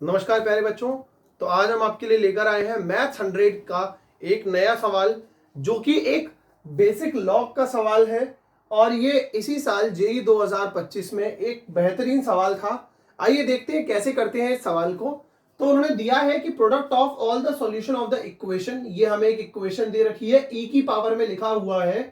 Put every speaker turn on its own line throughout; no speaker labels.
नमस्कार प्यारे बच्चों। तो आज हम आपके लिए लेकर आए हैं मैथ्स 100 का एक नया सवाल, जो कि एक बेसिक लॉग का सवाल है और ये इसी साल जेईई 2025 में एक बेहतरीन सवाल था। आइए देखते हैं कैसे करते हैं इस सवाल को। तो उन्होंने दिया है कि product of all the solution of the equation, ये हमें एक इक्वेशन दे रखी है, ई की पावर में लिखा हुआ है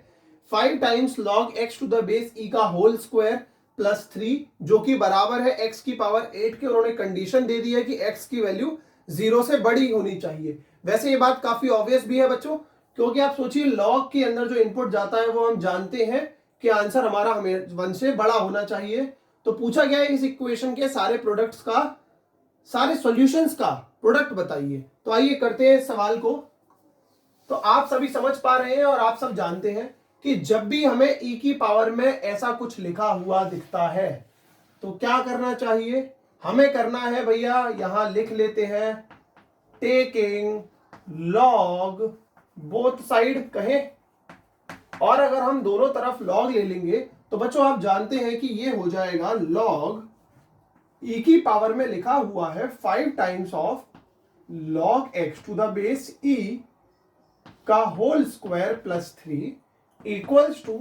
5 times log x to the base e का होल स्क्वायर प्लस 3, जो कि बराबर है x की पावर 8 के। उन्होंने कंडीशन दे दी है कि x की वैल्यू 0 से बड़ी होनी चाहिए। वैसे ये बात काफी ऑब्वियस भी है बच्चों, क्योंकि आप सोचिए लॉग के अंदर जो इनपुट जाता है वो हम जानते हैं कि आंसर हमारा हमें 1 से बड़ा होना चाहिए। तो पूछा गया है इस इक्वेशन के सारे प्रोडक्ट्स का, सारे सॉल्यूशंस का प्रोडक्ट बताइए। तो आइए करते हैं इस सवाल को। तो आप सभी समझ पा रहे हैं और आप सब जानते हैं कि जब भी हमें ई की पावर में ऐसा कुछ लिखा हुआ दिखता है तो क्या करना चाहिए, हमें करना है भैया, यहां लिख लेते हैं टेकिंग लॉग बोथ साइड कहें। और अगर हम दोनों तरफ लॉग ले लेंगे तो बच्चों आप जानते हैं कि ये हो जाएगा लॉग ई की पावर में लिखा हुआ है 5 times of log x to the base e का whole square plus 3 equals to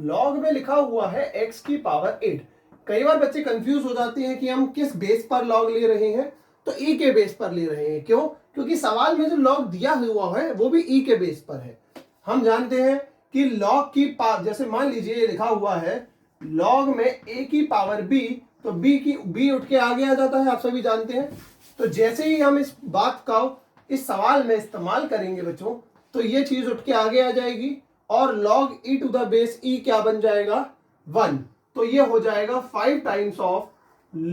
log में लिखा हुआ है x की पावर 8। कई बार बच्चे कंफ्यूज हो जाते हैं कि हम किस बेस पर लॉग ले रहे हैं। तो e के बेस पर ले रहे हैं। क्यों? क्योंकि सवाल में जो लॉग दिया हुआ है वो भी e के बेस पर है। हम जानते हैं कि लॉग की पावर, जैसे मान लीजिए ये लिखा हुआ है लॉग में a की पावर b, तो b उठ के आगे आ जाता है, आप सभी जानते हैं। तो जैसे ही हम इस बात का इस सवाल में इस्तेमाल करेंगे बच्चों, तो ये चीज उठ के आगे आ जाएगी और log e to the base e क्या बन जाएगा 1। तो ये हो जाएगा 5 times of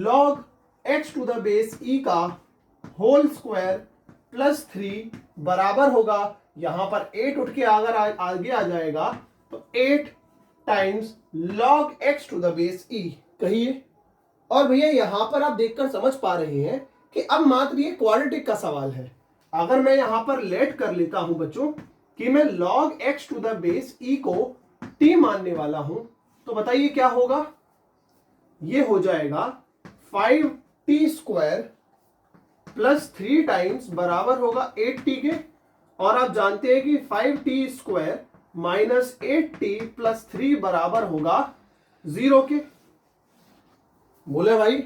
log x to the base e का होल स्क्वायर प्लस 3 बराबर होगा, यहां पर 8 उठ के आगे आ जाएगा, तो 8 times log x to the base e कहिए। और भैया यहां पर आप देखकर समझ पा रहे हैं कि अब मात्र ये क्वाड्रेटिक का सवाल है। अगर मैं यहां पर लेट कर लेता हूं बच्चों कि मैं log x to the base e को t मानने वाला हूं, तो बताइए क्या होगा। ये हो जाएगा 5t स्क्वायर प्लस 3 टाइम्स बराबर होगा 8t के। और आप जानते हैं कि 5t square minus 8t plus 3 बराबर होगा 0 के। बोले भाई,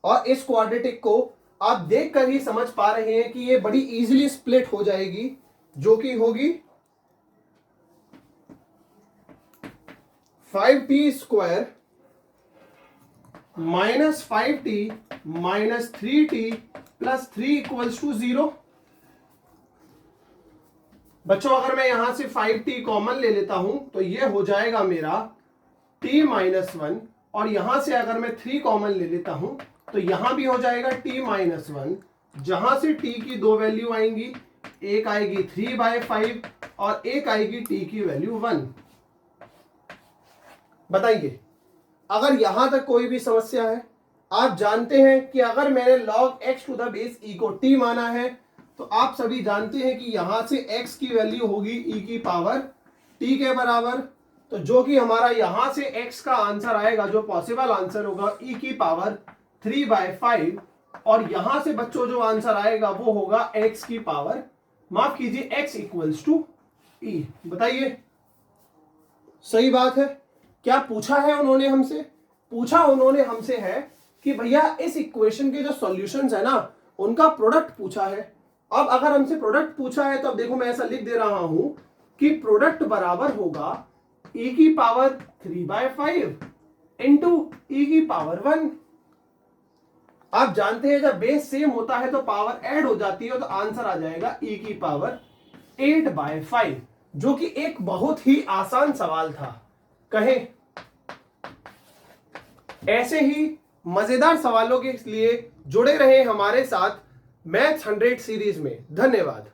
और इस क्वाड्रेटिक को आप देखकर ही समझ पा रहे हैं कि ये बड़ी इजीली स्प्लिट हो जाएगी, जो कि होगी 5t square minus 5t minus 3t plus 3 equals to 0। बच्चों अगर मैं यहां से 5t कॉमन ले लेता हूं तो ये हो जाएगा मेरा t माइनस 1, और यहां से अगर मैं 3 कॉमन ले लेता हूं तो यहां भी हो जाएगा t माइनस 1। जहां से t की दो वैल्यू आएंगी, एक आएगी 3/5 और एक आएगी t की वैल्यू 1। बताइए अगर यहां तक कोई भी समस्या है। आप जानते हैं कि अगर मैंने log x to the base e को t माना है तो आप सभी जानते हैं कि यहां से x की वैल्यू होगी e की पावर t के बराबर। तो जो कि हमारा यहां से x का आंसर आएगा, जो पॉसिबल आंसर होगा e की पावर 3/5, और यहां से बच्चों जो आंसर आएगा वो होगा x की पावर, माफ कीजिए, x इक्वल्स टू e। बताइए सही बात है। क्या पूछा है उन्होंने हमसे? पूछा उन्होंने हमसे है कि भैया इस इक्वेशन के जो सॉल्यूशंस है ना, उनका प्रोडक्ट पूछा है। अब अगर हमसे प्रोडक्ट पूछा है तो अब देखो मैं ऐसा लिख दे रहा हूं कि प्रोडक्ट बराबर होगा e की पावर 3/5 इंटू e की पावर 1। आप जानते हैं जब बेस सेम होता है तो पावर ऐड हो जाती है, तो आंसर आ जाएगा e की पावर 8/5, जो कि एक बहुत ही आसान सवाल था। कहें ऐसे ही मजेदार सवालों के लिए जुड़े रहे हमारे साथ मैथ्स 100 सीरीज में। धन्यवाद।